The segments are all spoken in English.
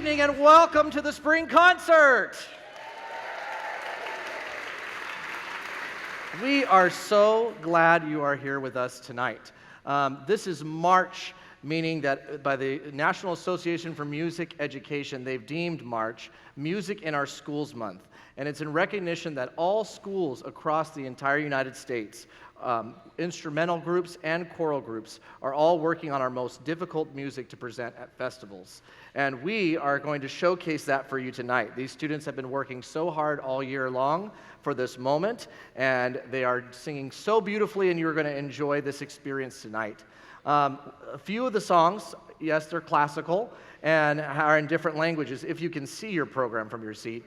evening and welcome to the spring concert. We are so glad you are here with us tonight. This is March, meaning that by the National Association for Music Education, they've deemed March Music in Our Schools Month. And it's in recognition that all schools across the entire United States, instrumental groups and choral groups, are all working on our most difficult music to present at festivals. And we are going to showcase that for you tonight. These students have been working so hard all year long for this moment, and they are singing so beautifully, and you're going to enjoy this experience tonight. A few of the songs, yes, they're classical and are in different languages. If you can see your program from your seat,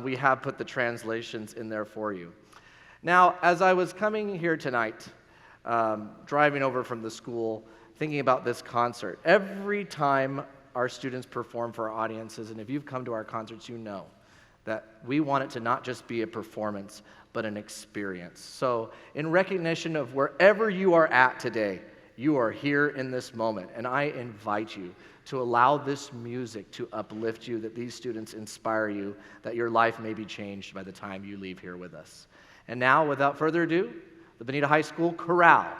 we have put the translations in there for you. Now, as I was coming here tonight, driving over from the school, thinking about this concert, every time our students perform for our audiences, and if you've come to our concerts, you know that we want it to not just be a performance, but an experience. So, in recognition of wherever you are at today, you are here in this moment, and I invite you to allow this music to uplift you, that these students inspire you, that your life may be changed by the time you leave here with us. And now, without further ado, the Bonita High School Chorale.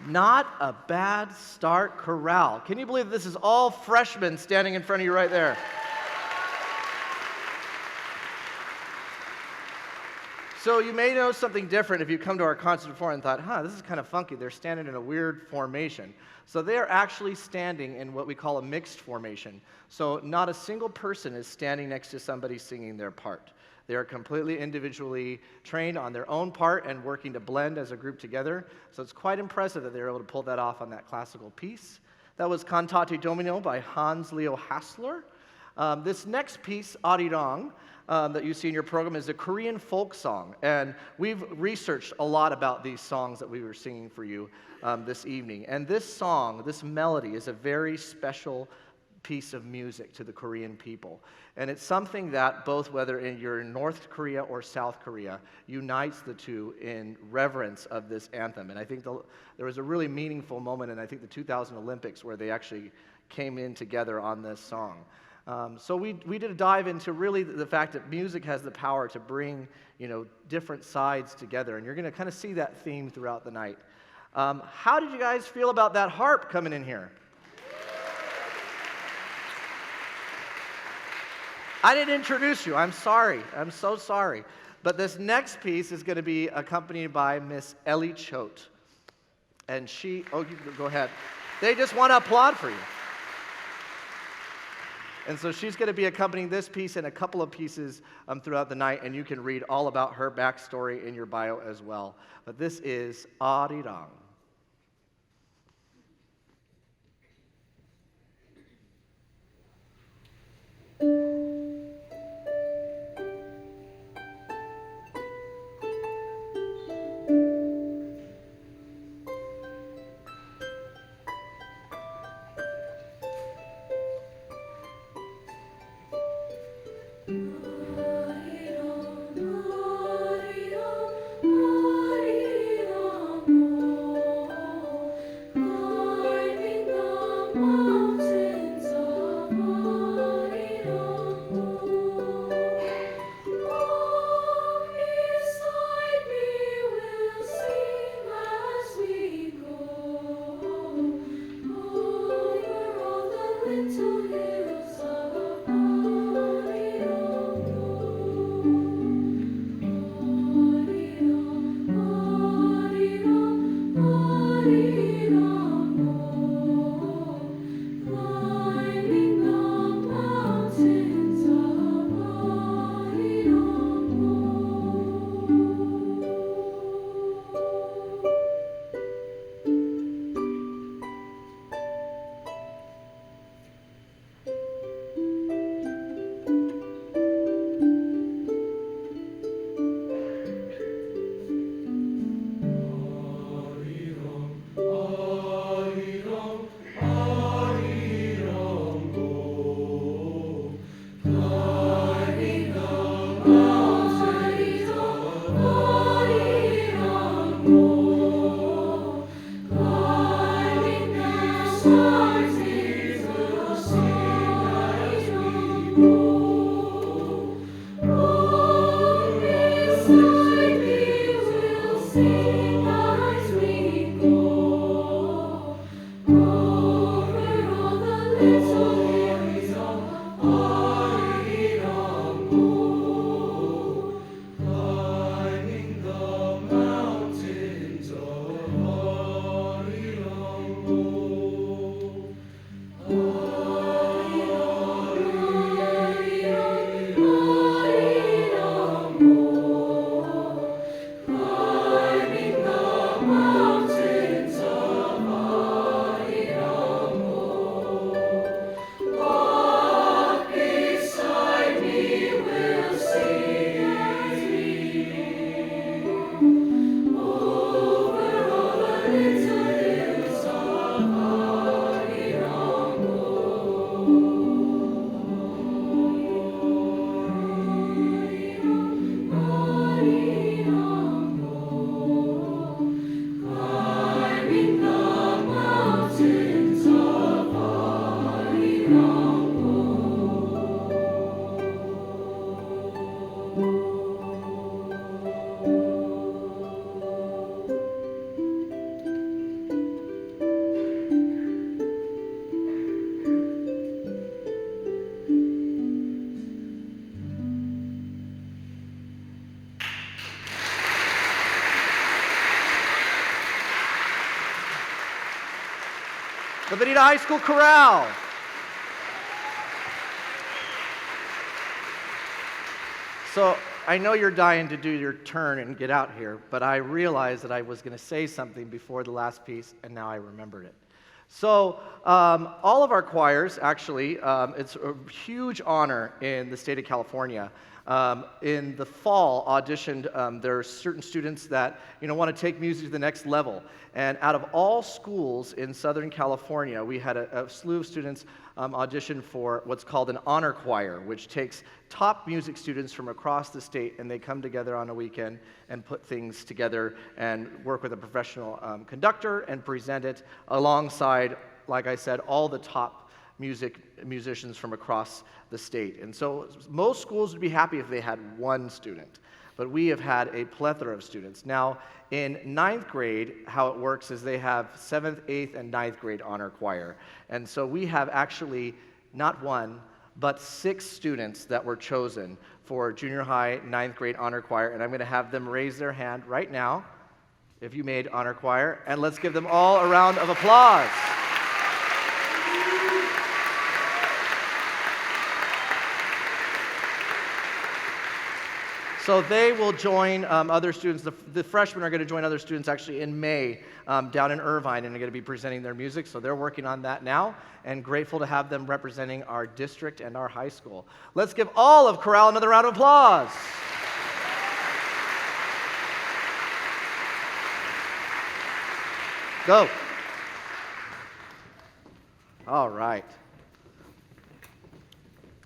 Not a bad start chorale. Can you believe this is all freshmen standing in front of you right there? So you may know something different if you come to our concert before and thought, this is kind of funky. They're standing in a weird formation. So they are actually standing in what we call a mixed formation. So not a single person is standing next to somebody singing their part. They are completely individually trained on their own part and working to blend as a group together. So it's quite impressive that they were able to pull that off on that classical piece. That was Cantate Domino by Hans Leo Hassler. This next piece, Arirang, that you see in your program is a Korean folk song. And we've researched a lot about these songs that we were singing for you this evening. And this song, this melody, is a very special piece of music to the Korean people. And it's something that both, whether you're in North Korea or South Korea, unites the two in reverence of this anthem. And I think there was a really meaningful moment in, I think, the 2000 Olympics where they actually came in together on this song. So we did a dive into really the fact that music has the power to bring, different sides together. And you're going to kind of see that theme throughout the night. How did you guys feel about that harp coming in here? I didn't introduce you. I'm sorry. I'm so sorry. But this next piece is going to be accompanied by Miss Ellie Choate. And you go ahead. They just want to applaud for you. And so she's going to be accompanying this piece and a couple of pieces throughout the night, and you can read all about her backstory in your bio as well. But this is Arirang. The Bonita High School Chorale. So I know you're dying to do your turn and get out here, but I realized that I was going to say something before the last piece, and now I remembered it. So all of our choirs, actually, it's a huge honor in the state of California. In the fall, auditioned, there are certain students that want to take music to the next level. And out of all schools in Southern California, we had a slew of students audition for what's called an honor choir, which takes top music students from across the state, and they come together on a weekend and put things together and work with a professional conductor and present it alongside, like I said, all the top musicians from across the state. And so most schools would be happy if they had one student, but we have had a plethora of students. Now, in ninth grade, how it works is they have 7th, 8th, and 9th grade honor choir. And so we have actually not one, but 6 students that were chosen for junior high 9th grade honor choir, and I'm going to have them raise their hand right now if you made honor choir, and let's give them all a round of applause. So they will join other students. The freshmen are going to join other students actually in May down in Irvine, and are going to be presenting their music. So they're working on that now, and grateful to have them representing our district and our high school. Let's give all of Corral another round of applause. Go. All right.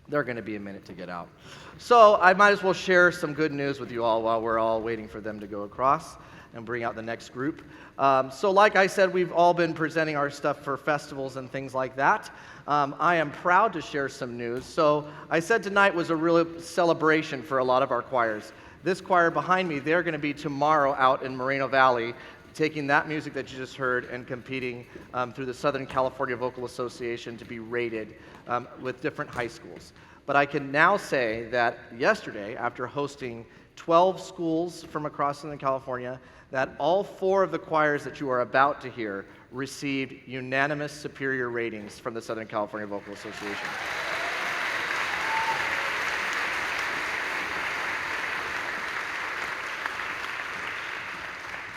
They're going to be a minute to get out. So I might as well share some good news with you all while we're all waiting for them to go across and bring out the next group. So like I said, we've all been presenting our stuff for festivals and things like that. I am proud to share some news. So I said tonight was a real celebration for a lot of our choirs. This choir behind me, they're going to be tomorrow out in Moreno Valley, taking that music that you just heard and competing through the Southern California Vocal Association to be rated with different high schools. But I can now say that yesterday, after hosting 12 schools from across Southern California, that all 4 of the choirs that you are about to hear received unanimous superior ratings from the Southern California Vocal Association.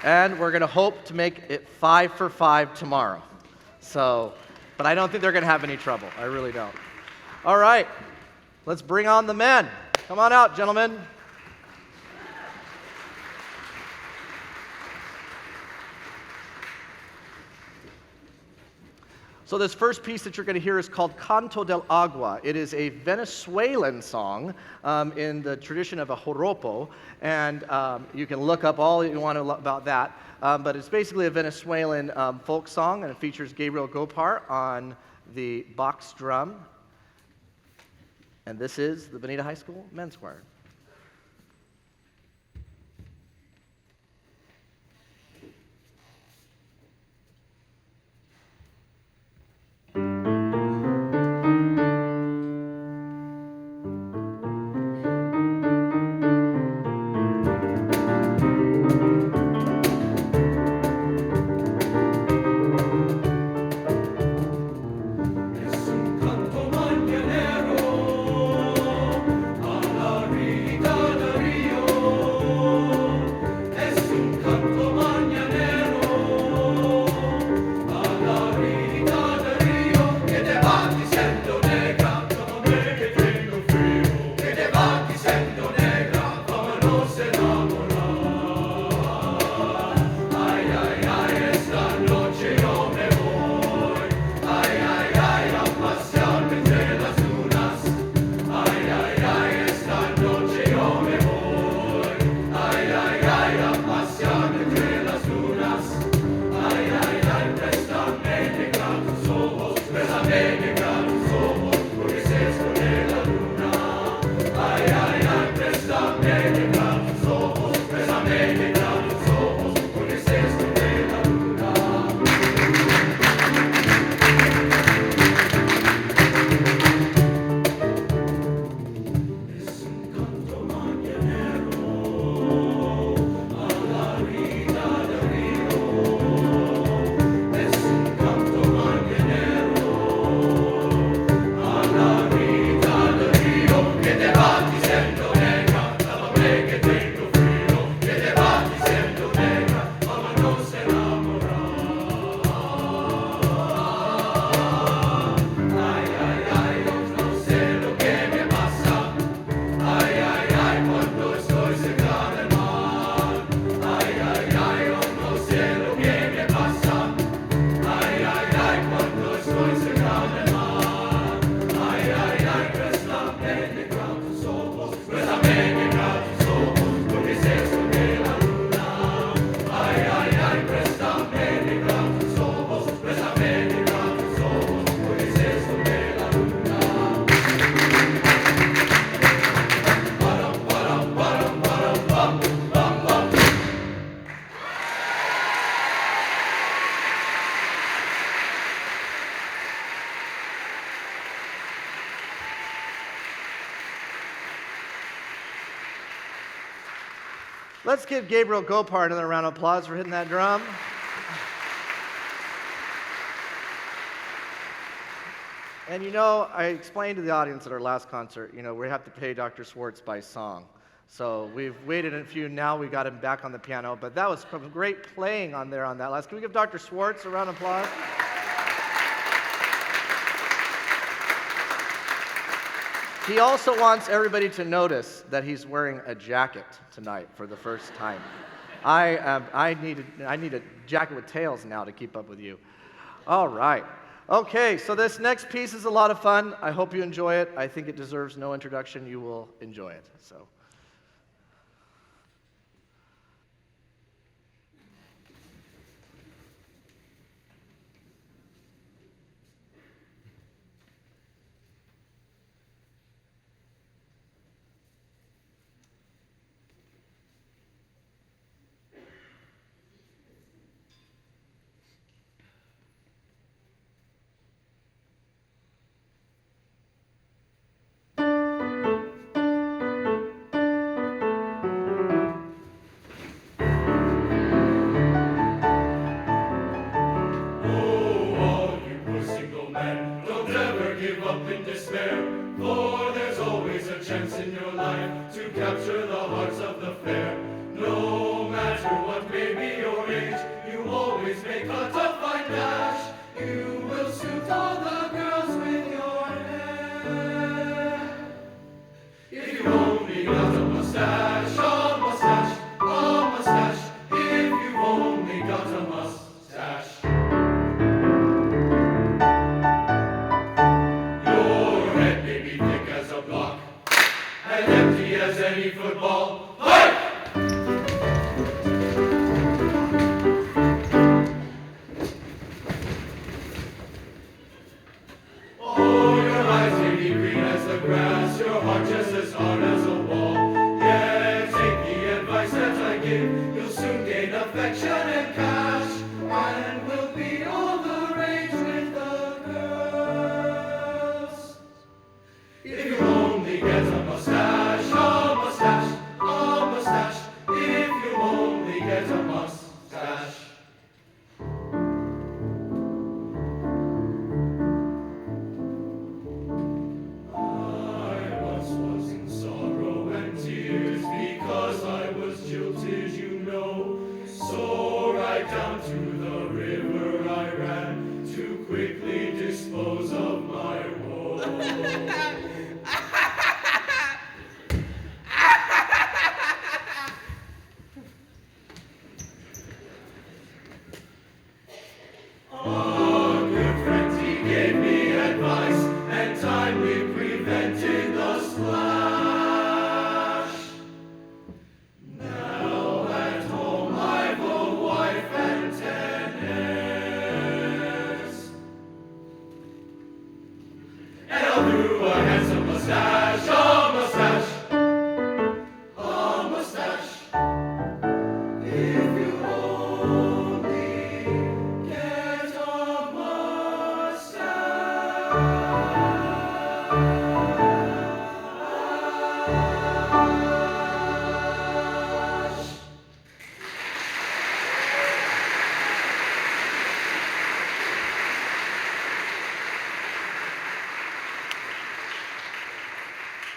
And we're going to hope to make it 5 for 5 tomorrow. So, but I don't think they're going to have any trouble. I really don't. All right, let's bring on the men. Come on out, gentlemen. So this first piece that you're going to hear is called Canto del Agua. It is a Venezuelan song in the tradition of a joropo, and you can look up all you want to about that. But it's basically a Venezuelan folk song, and it features Gabriel Gopar on the box drum. And this is the Bonita High School Men's Choir. Let's give Gabriel Gopar another round of applause for hitting that drum. And you know, I explained to the audience at our last concert, you know, we have to pay Dr. Schwartz by song. So we've waited a few, now we got him back on the piano, but that was great playing on there on that last. Can we give Dr. Schwartz a round of applause? He also wants everybody to notice that he's wearing a jacket tonight for the first time. I need a jacket with tails now to keep up with you. All right. Okay, so this next piece is a lot of fun. I hope you enjoy it. I think it deserves no introduction. You will enjoy it. So.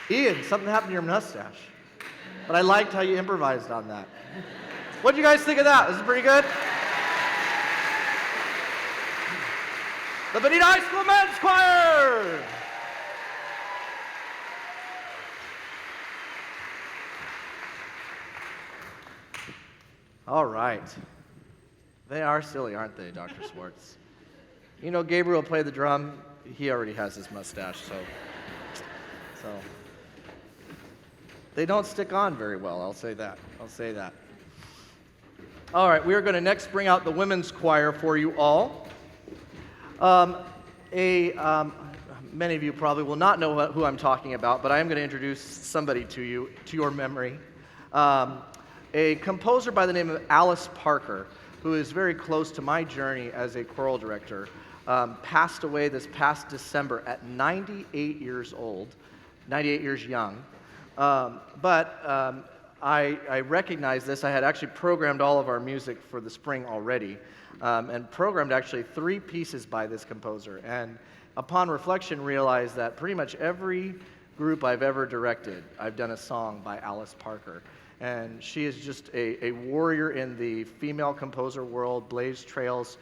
Ian, something happened to your mustache. But I liked how you improvised on that. What do you guys think of that? Is it pretty good? The Bonita High School Men's Choir! All right. They are silly, aren't they, Dr. Schwartz? You know, Gabriel played the drum. He already has his mustache, so they don't stick on very well, I'll say that. All right, we are going to next bring out the women's choir for you all. Many of you probably will not know who I'm talking about, but I am going to introduce somebody to you, to your memory. A composer by the name of Alice Parker, who is very close to my journey as a choral director, passed away this past December at 98 years old, 98 years young. I recognize this. I had actually programmed all of our music for the spring already, and programmed actually 3 pieces by this composer. And upon reflection, realized that pretty much every group I've ever directed, I've done a song by Alice Parker. And she is just a warrior in the female composer world, blazed trails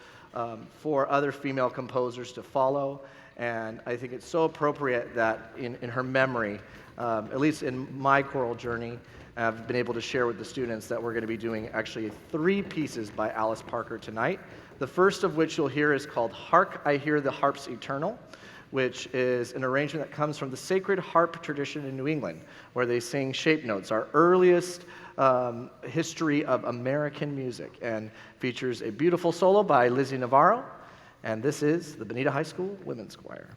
for other female composers to follow. And I think it's so appropriate that in her memory, at least in my choral journey, I've been able to share with the students that we're going to be doing actually 3 pieces by Alice Parker tonight. The first of which you'll hear is called Hark, I Hear the Harps Eternal, which is an arrangement that comes from the sacred harp tradition in New England, where they sing shape notes, our earliest history of American music, and features a beautiful solo by Lizzie Navarro, and this is the Bonita High School Women's Choir.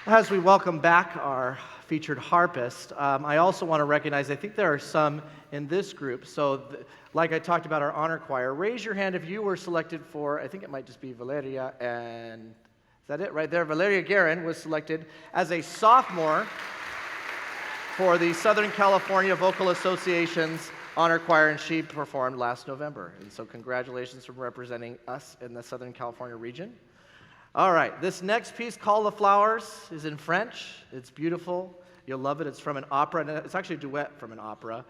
As we welcome back our featured harpist, I also want to recognize, I think there are some in this group. So, like I talked about our honor choir, raise your hand if you were selected for, I think it might just be Valeria and, is that it right there? Valeria Guerin was selected as a sophomore for the Southern California Vocal Association's honor choir, and she performed last November. And so congratulations for representing us in the Southern California region. All right, this next piece, Call the Flowers, is in French. It's beautiful. You'll love it. It's from an opera, and it's actually a duet from an opera.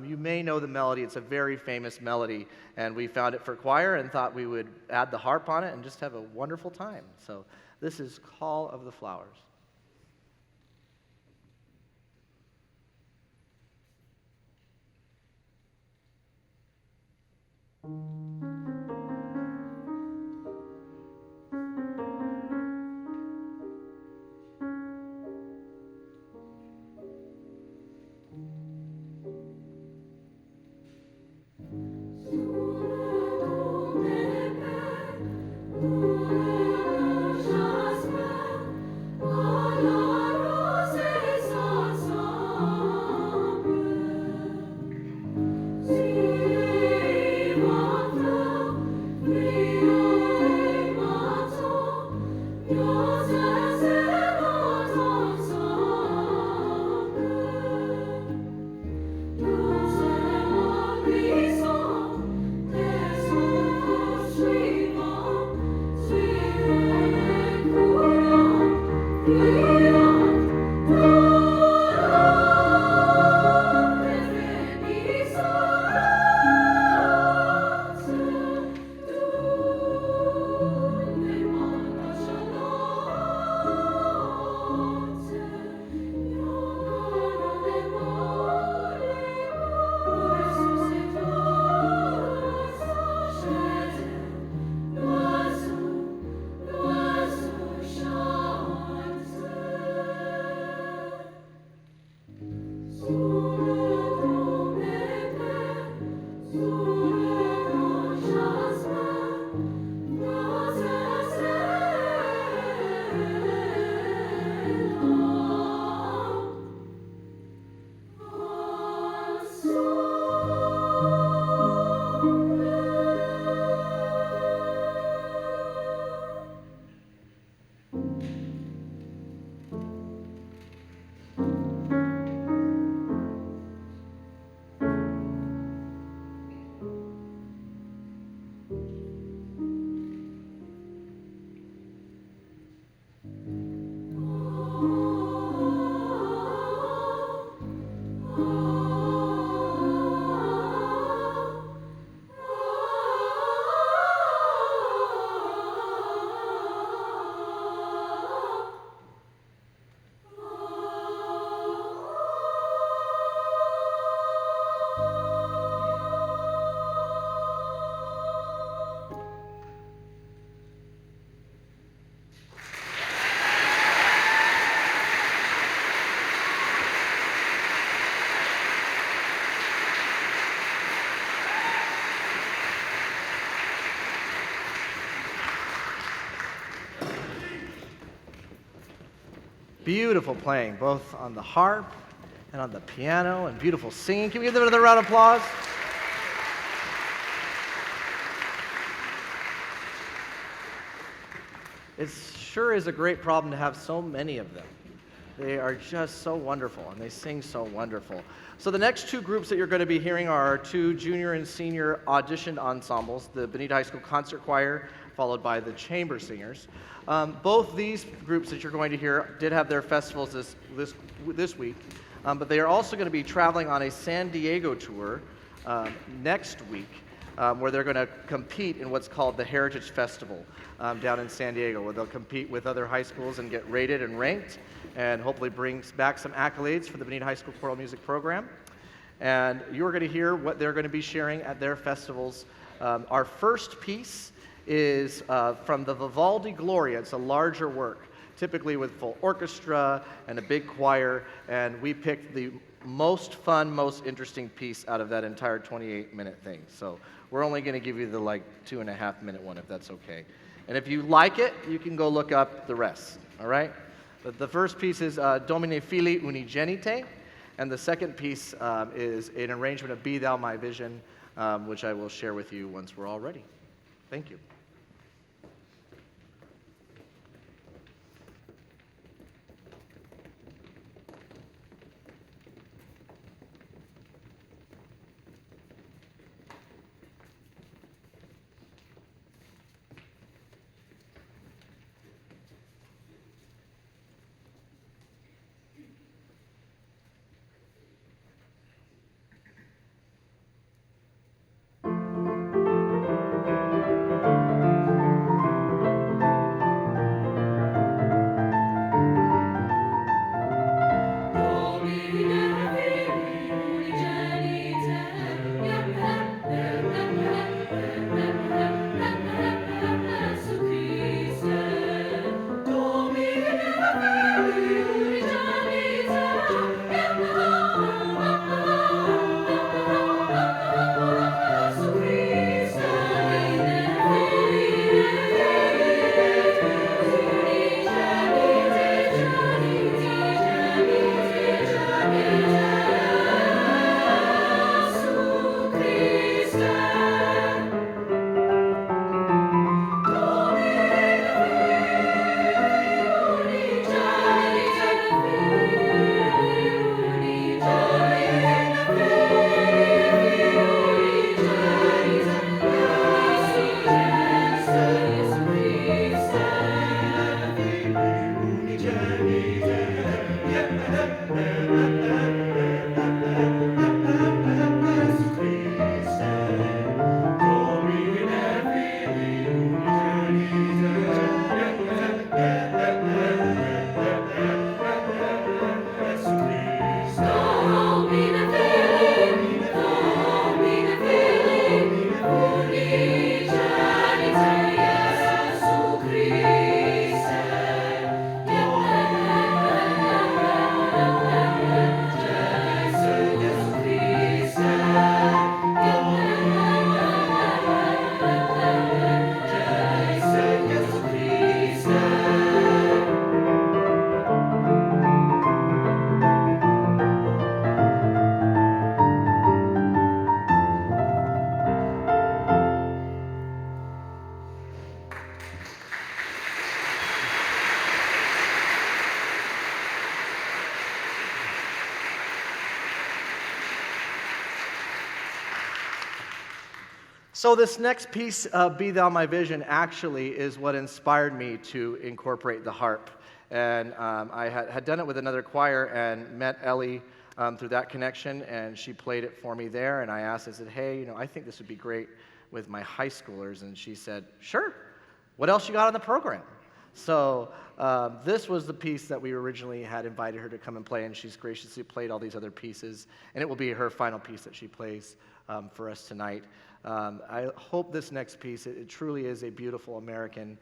You may know the melody. It's a very famous melody, and we found it for choir and thought we would add the harp on it and just have a wonderful time. So this is Call of the Flowers. Oh Beautiful playing, both on the harp and on the piano, and beautiful singing. Can we give them another round of applause? It sure is a great problem to have so many of them. They are just so wonderful, and they sing so wonderful. So the next two groups that you're going to be hearing are our two junior and senior auditioned ensembles, the Bonita High School Concert Choir, followed by the Chamber Singers. Both these groups that you're going to hear did have their festivals this week, but they are also going to be traveling on a San Diego tour next week, where they're going to compete in what's called the Heritage Festival down in San Diego, where they'll compete with other high schools and get rated and ranked, and hopefully brings back some accolades for the Bonita High School Choral Music Program. And you're going to hear what they're going to be sharing at their festivals. Our first piece is from the Vivaldi Gloria. It's a larger work, typically with full orchestra and a big choir, and we picked the most fun, most interesting piece out of that entire 28-minute thing. So we're only going to give you the 2.5-minute one, if that's okay. And if you like it, you can go look up the rest, all right? But the first piece is Domine Fili Unigenite, and the second piece is an arrangement of Be Thou My Vision, which I will share with you once we're all ready. Thank you. So this next piece, Be Thou My Vision, actually is what inspired me to incorporate the harp. And I had done it with another choir and met Ellie through that connection, and she played it for me there. And I asked, I said, hey, I think this would be great with my high schoolers. And she said, sure. What else you got on the program? So this was the piece that we originally had invited her to come and play, and she's graciously played all these other pieces. And it will be her final piece that she plays for us tonight. I hope this next piece, it truly is a beautiful American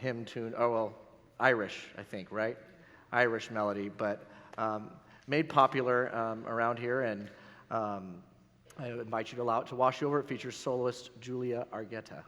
hymn tune, Irish, I think, right? Irish melody, but made popular around here, and I invite you to allow it to wash you over. It features soloist Julia Argueta.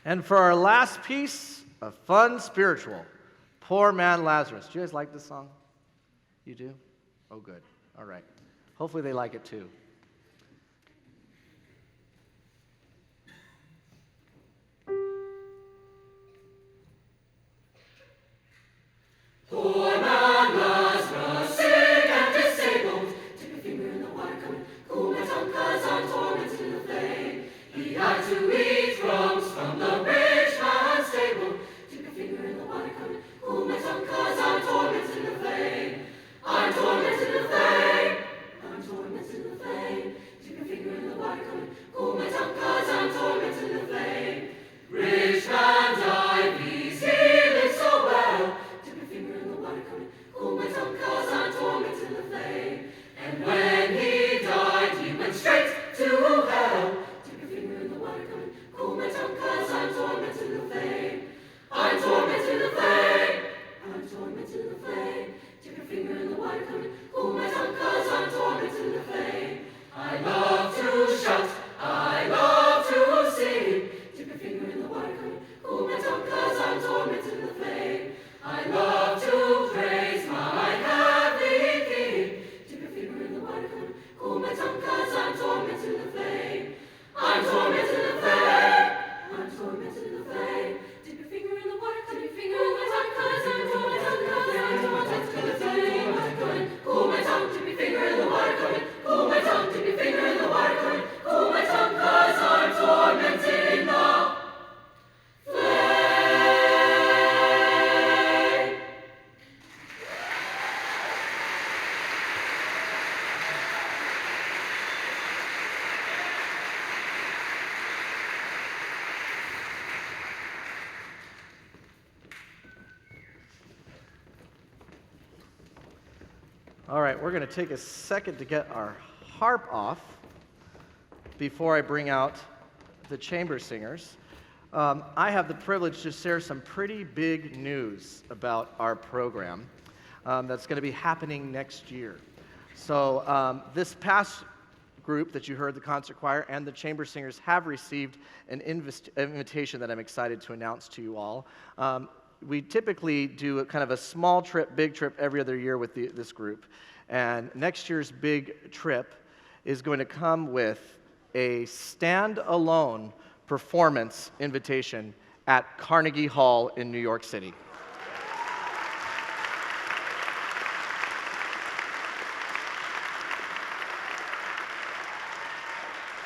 And for our last piece, a fun spiritual, Poor Man Lazarus. Do you guys like this song? You do? Oh, good. All right. Hopefully they like it too. Poor man Lazarus, sick and disabled, dip a finger in the water, come and cool my tongue, 'cause I'm tormented in the flame. He had to eat crumbs from the rich man's table. Dip a finger in the water, come and cool my tongue, 'cause I'm tormented in the flame. I'm tormented in the flame. I'm tormented in the flame. Dip a finger in the water, come and cool my tongue, 'cause I'm tormented in the flame. Rich man died, he lived so well. Dip a finger in the water, come and cool my tongue, 'cause I'm tormented in the flame. And when he died, he went straight to hell. Dip a finger in the water, come and cool my tongue, 'cause I'm tormented in the flame. I'm tormented in the flame. I'm tormented in the flame. Dip a finger in the water, come and cool my tongue, 'cause I'm tormented in the flame. I love to shout, I love to sing. Dip a finger in the water, come and cool my tongue, 'cause I'm tormented in the flame. I love to praise my heavenly King. Dip a finger in the water, come and cool my tongue, 'cause I'm tormented in the flame. I'm tormented in the flame. I'm tormented in the flame. Dip a finger in the water, dip a finger in my tongue, 'cause I'm tormented, 'cause I'm tormented in the flame. Come and cool my tongue, dip a finger in the water, come and cool my tongue, dip a finger in the water, come and cool my tongue, 'cause I'm tormented in the flame. All right, we're going to take a second to get our harp off before I bring out the chamber singers. I have the privilege to share some pretty big news about our program that's going to be happening next year. So this past group that you heard, the concert choir and the chamber singers, have received an invitation that I'm excited to announce to you all. We typically do a kind of a small trip, big trip every other year with this group. And next year's big trip is going to come with a stand-alone performance invitation at Carnegie Hall in New York City.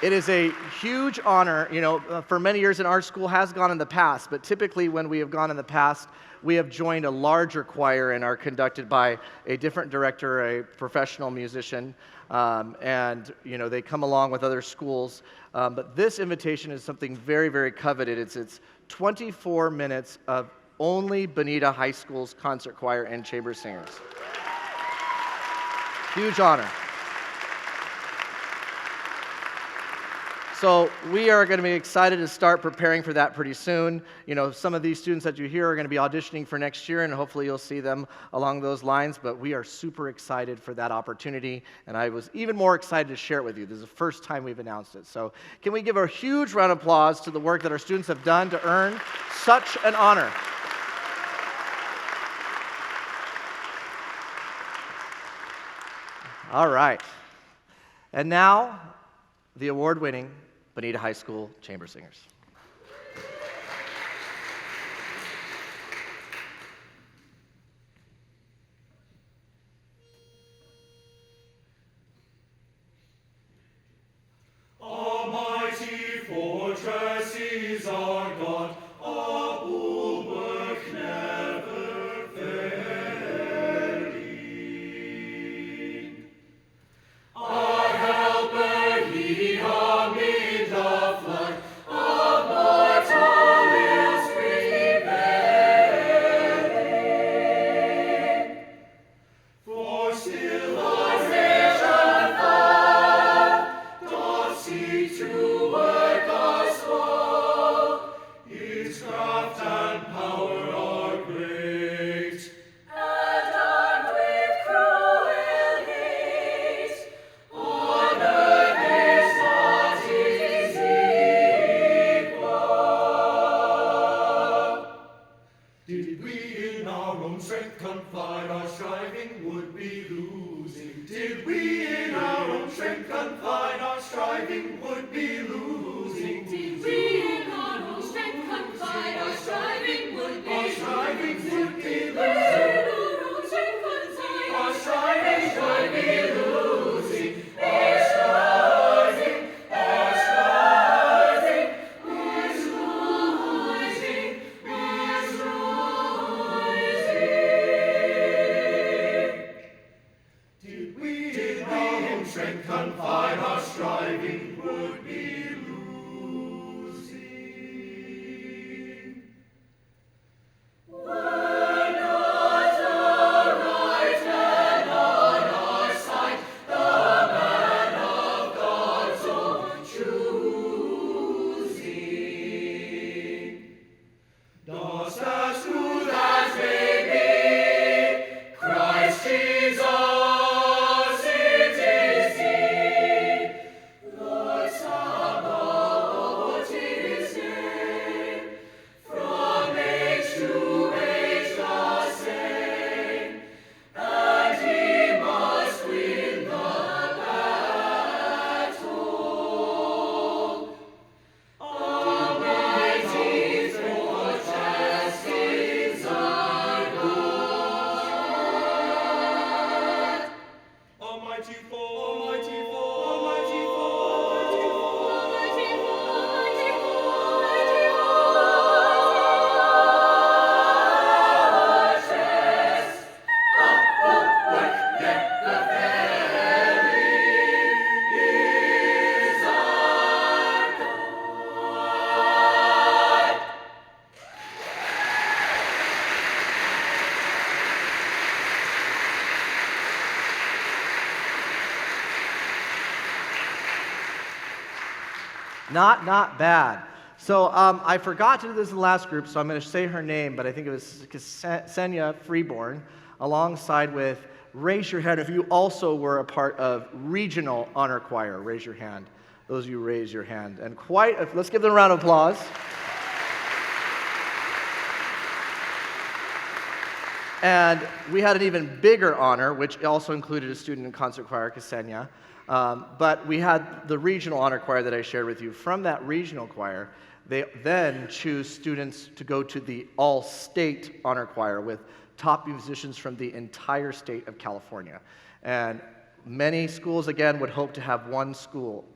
It is a huge honor. You know, for many years in our school has gone in the past, but typically when we have gone in the past, we have joined a larger choir and are conducted by a different director, a professional musician, and you know, they come along with other schools. But this invitation is something very, very coveted. It's 24 minutes of only Bonita High School's concert choir and chamber singers. Huge honor. So we are going to be excited to start preparing for that pretty soon. You know, some of these students that you hear are going to be auditioning for next year, and hopefully you'll see them along those lines. But we are super excited for that opportunity, and I was even more excited to share it with you. This is the first time we've announced it. So can we give a huge round of applause to the work that our students have done to earn such an honor? All right. And now, the award-winning Bonita High School Chamber Singers. Almighty fortress is our God, a bulwark never failing. Our helper, he amid the flood of mortal ills prevailing. For still our nation far doth seek to work us woe. It confine, our striving would be losing. Did we in our own strength confide, our striving would be losing. In our own strength confide, our striving would be losing. Our striving is rising. Did we in our own strength confide, our striving would be losing. Were not the right man on our side, the man of God's own choosing. Dust as smooth as may be, Christ Jesus, it is He. Lord Sabaoth His name, from age to age the same, and He must win the battle. Almighty fortress is our God. Almighty fortress, upward yet the very is our God. Not bad. So I forgot to do this in the last group, so I'm going to say her name, but I think it was Ksenia Freeborn, alongside with, raise your hand if you also were a part of regional honor choir. Raise your hand. Those of you raise your hand. And let's give them a round of applause. And we had an even bigger honor, which also included a student in concert choir, Ksenia. But we had the regional honor choir that I shared with you. From that regional choir, they then choose students to go to the all-state honor choir with top musicians from the entire state of California. And many schools, again, would hope to have one school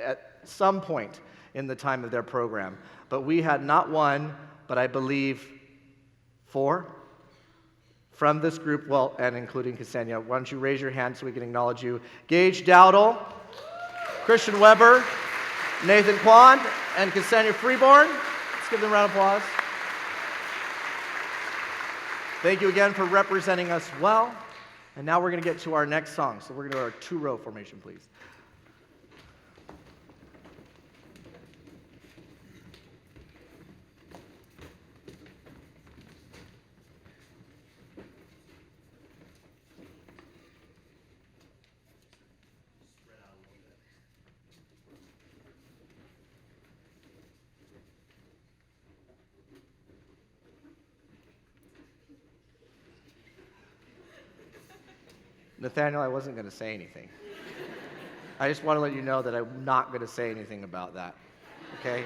at some point in the time of their program. But we had not one, but I believe 4 from this group, well, and including Ksenia. Why don't you raise your hand so we can acknowledge you? Gage Dowdle, Christian Weber, Nathan Kwan, and Ksenia Freeborn. Let's give them a round of applause. Thank you again for representing us well. And now we're going to get to our next song. So we're going to do our 2-row formation, please. Nathaniel, I wasn't going to say anything. I just want to let you know that I'm not going to say anything about that, okay?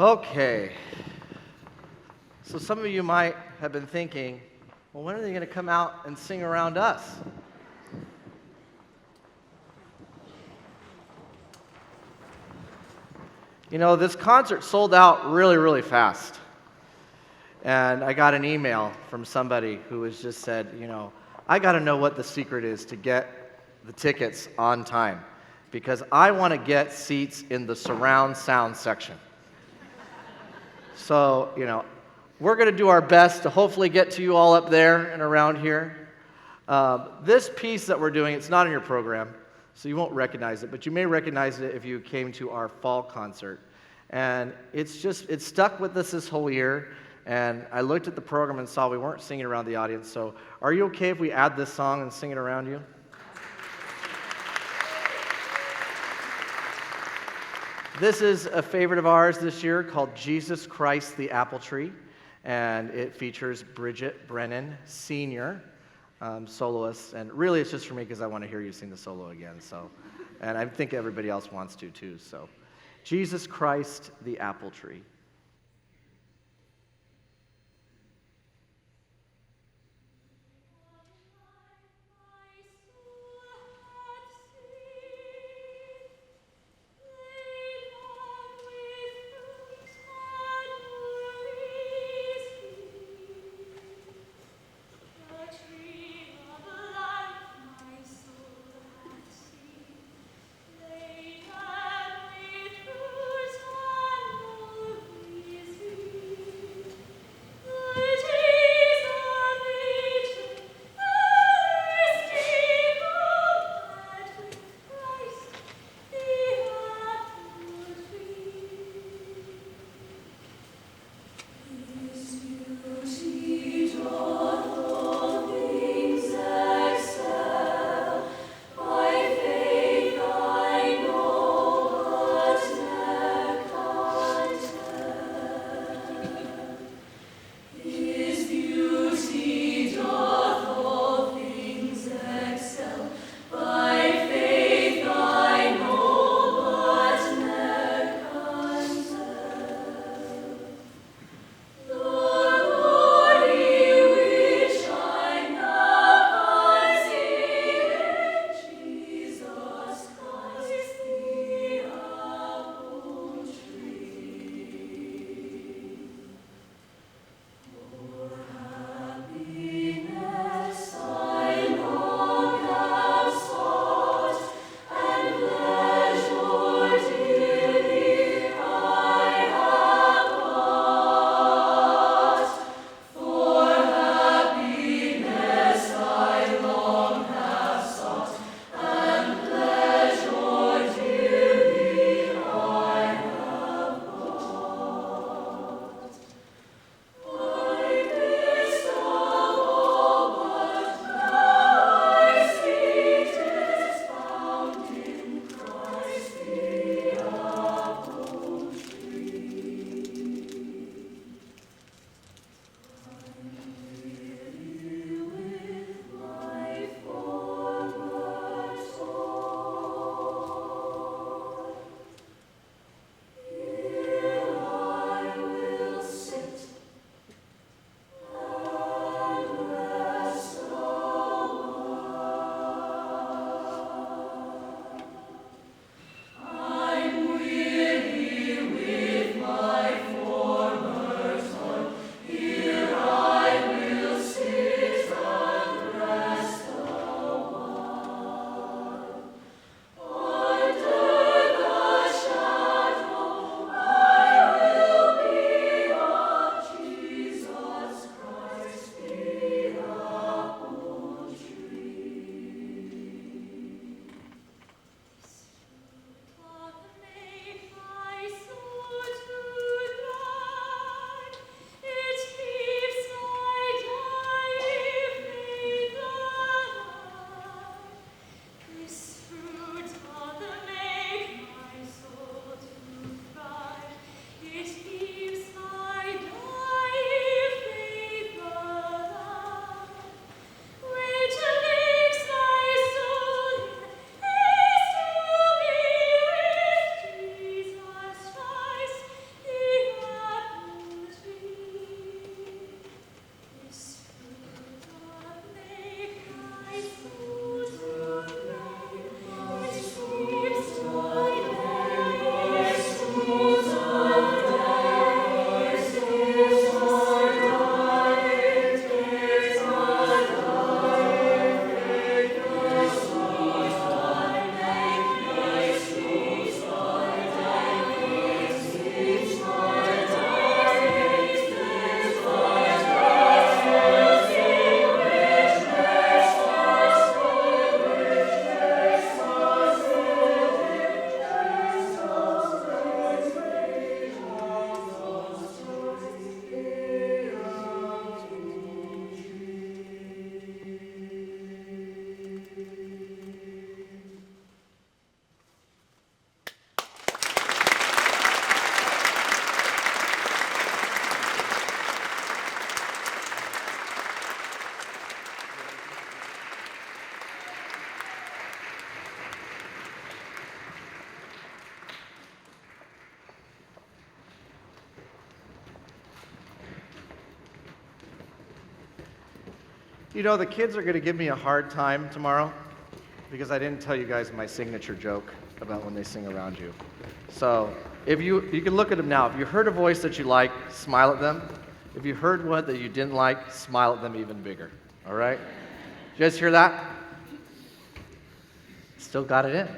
Okay. So some of you might have been thinking, well, when are they going to come out and sing around us? You know, this concert sold out really, really fast. And I got an email from somebody who was just said, you know, I got to know what the secret is to get the tickets on time because I want to get seats in the surround sound section. So, you know, we're going to do our best to hopefully get to you all up there and around here. This piece that we're doing, it's not in your program, so you won't recognize it, but you may recognize it if you came to our fall concert. And it's stuck with us this whole year. And I looked at the program and saw we weren't singing around the audience. So are you okay if we add this song and sing it around you? This is a favorite of ours this year called Jesus Christ the Apple Tree. And it features Bridget Brennan, senior soloist. And really it's just for me because I want to hear you sing the solo again. So, and I think everybody else wants to too. So Jesus Christ the Apple Tree. You know, the kids are going to give me a hard time tomorrow because I didn't tell you guys my signature joke about when they sing around you. So if you can look at them now. If you heard a voice that you like, smile at them. If you heard one that you didn't like, smile at them even bigger. All right? Did you guys hear that? Still got it in.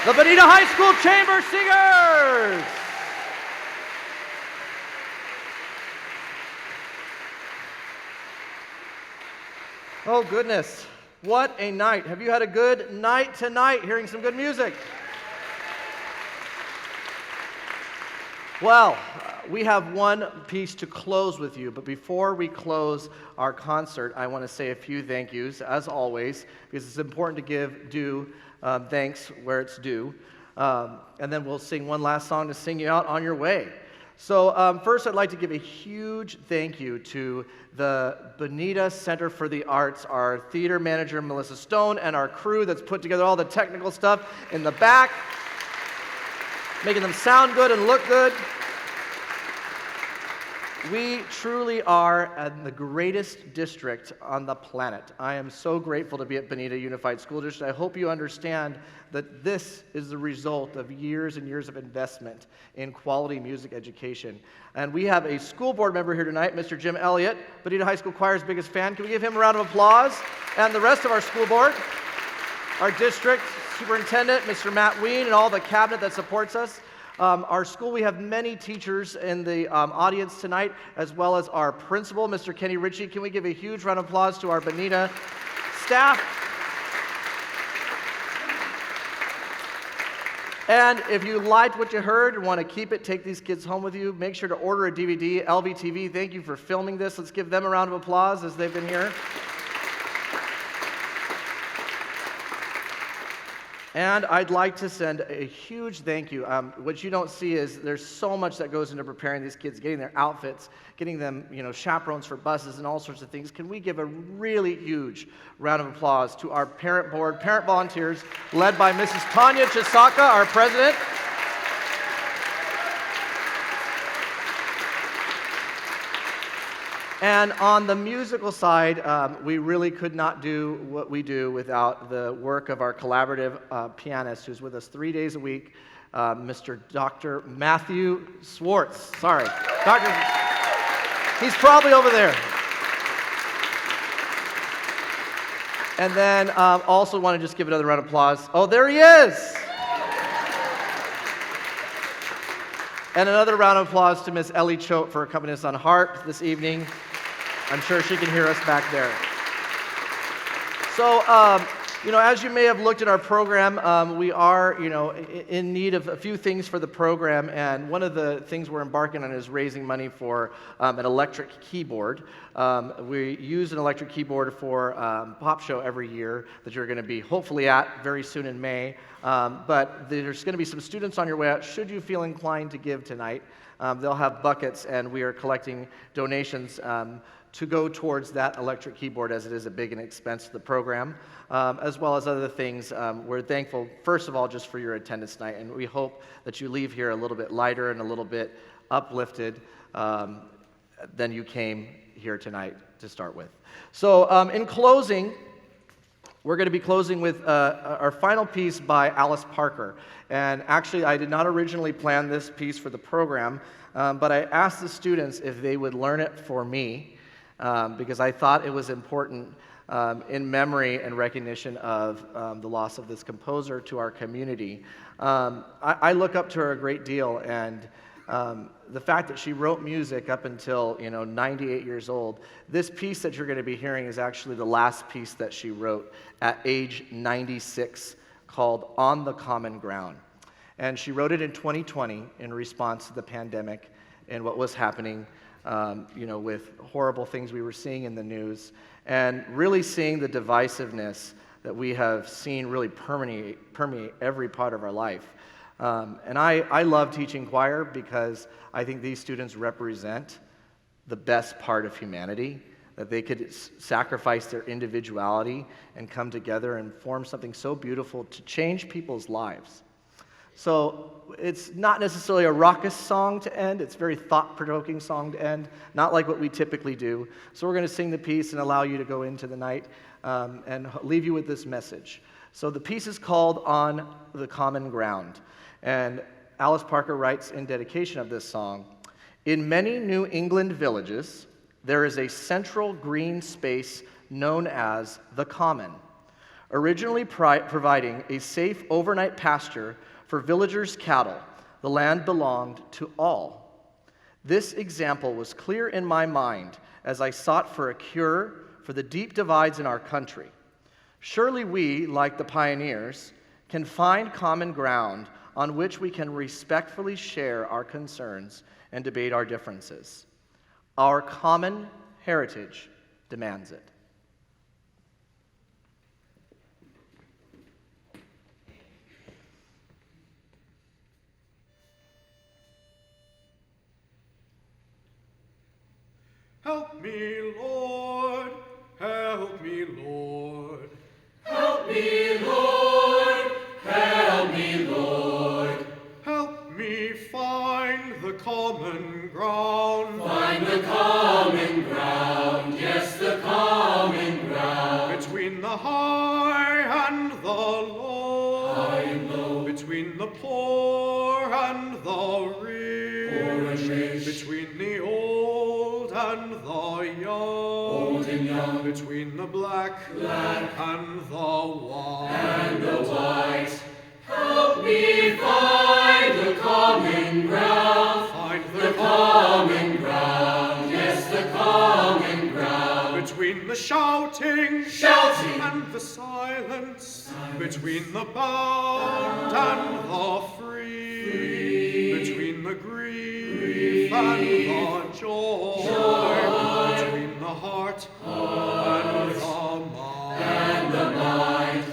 The Bonita High School Chamber Singers! Oh goodness, what a night. Have you had a good night tonight hearing some good music? Well, we have one piece to close with you, but before we close our concert, I want to say a few thank yous, as always, because it's important to give due thanks where it's due. And then we'll sing one last song to sing you out on your way. So first, I'd like to give a huge thank you to the Bonita Center for the Arts, our theater manager, Melissa Stone, and our crew that's put together all the technical stuff in the back, making them sound good and look good. We truly are the greatest district on the planet. I am so grateful to be at Bonita Unified School District. I hope you understand that this is the result of years and years of investment in quality music education. And we have a school board member here tonight, Mr. Jim Elliott, Bonita High School Choir's biggest fan. Can we give him a round of applause? And the rest of our school board, our district superintendent, Mr. Matt Ween, and all the cabinet that supports us. Our school, we have many teachers in the audience tonight, as well as our principal, Mr. Kenny Ritchie. Can we give a huge round of applause to our Bonita staff? And if you liked what you heard and want to keep it, take these kids home with you, make sure to order a DVD. LVTV, thank you for filming this. Let's give them a round of applause as they've been here. And I'd like to send a huge thank you. What you don't see is there's so much that goes into preparing these kids, getting their outfits, getting them, chaperones for buses and all sorts of things. Can we give a really huge round of applause to our parent board, parent volunteers, led by Mrs. Tanya Chisaka, our president. And on the musical side, we really could not do what we do without the work of our collaborative pianist who's with us 3 days a week, Mr. Dr. Matthew Swartz. Sorry. Doctor, he's probably over there. And then also want to just give another round of applause. Oh, there he is. And another round of applause to Miss Ellie Choate for accompanying us on harp this evening. I'm sure she can hear us back there. So, as you may have looked at our program, we are, in need of a few things for the program, and one of the things we're embarking on is raising money for an electric keyboard. We use an electric keyboard for Pop Show every year that you're going to be hopefully at very soon in May, but there's going to be some students on your way out should you feel inclined to give tonight. They'll have buckets, and we are collecting donations to go towards that electric keyboard, as it is a big expense to the program, as well as other things. We're thankful, first of all, just for your attendance tonight, and we hope that you leave here a little bit lighter and a little bit uplifted than you came here tonight to start with. So in closing, we're going to be closing with our final piece by Alice Parker. And actually, I did not originally plan this piece for the program, but I asked the students if they would learn it for me, because I thought it was important in memory and recognition of the loss of this composer to our community. I look up to her a great deal, and the fact that she wrote music up until 98 years old, this piece that you're going to be hearing is actually the last piece that she wrote at age 96, called On the Common Ground. And she wrote it in 2020 in response to the pandemic and what was happening with horrible things we were seeing in the news, and really seeing the divisiveness that we have seen really permeate every part of our life. And I love teaching choir because I think these students represent the best part of humanity, that they could sacrifice their individuality and come together and form something so beautiful to change people's lives. So it's not necessarily a raucous song to end. It's a very thought-provoking song to end, not like what we typically do. So we're going to sing the piece and allow you to go into the night and leave you with this message. So the piece is called On the Common Ground. And Alice Parker writes in dedication of this song, "In many New England villages, there is a central green space known as the Common, originally providing a safe overnight pasture for villagers' cattle. The land belonged to all. This example was clear in my mind as I sought for a cure for the deep divides in our country. Surely we, like the pioneers, can find common ground on which we can respectfully share our concerns and debate our differences. Our common heritage demands it." Help me, Lord, help me, Lord. Help me, Lord, help me, Lord. Help me find the common ground. Find the common ground, yes, the common ground. Between the high and the low. High and low. Between the poor and the rich. Poor and rich. Between the old and the young. Old and young. Between the black and the white. And the white. Help me find the common ground. Find The common ground, yes, the common ground. Between the shouting and the silence. Between the bound and the free. Between the grief and the joy. Between the heart and the mind. And the mind.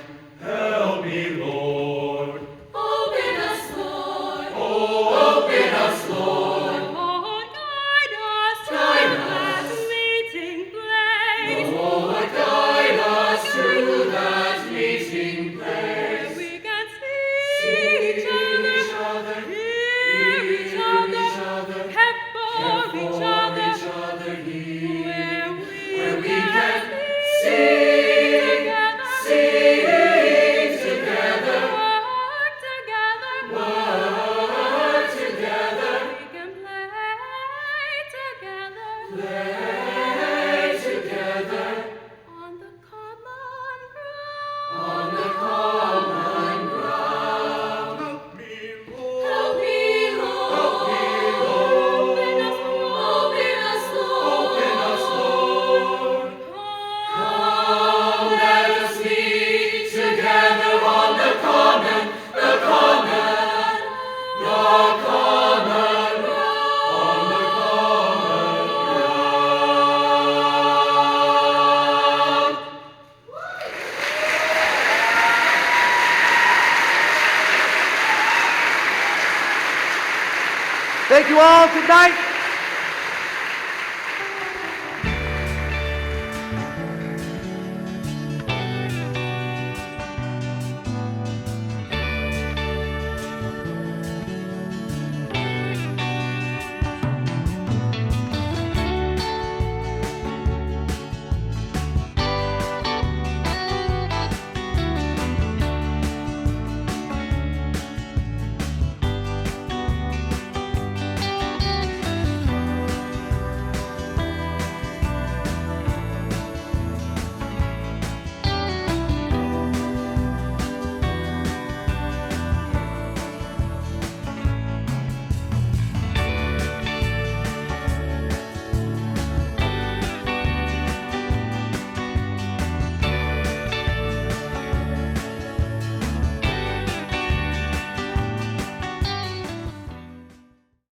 Help me, Lord. Open us, Lord. Oh, open us, Lord. Lord, guide us to Guide that us. meeting place, Lord, guide us to that meeting where place. we can see each other, hear each other, have for each other, where we can Sing, sing together, work together, work together, we can play together, play together on the common ground. on the common ground. Help me, Lord. Help me, Lord. Thank you all. Good night.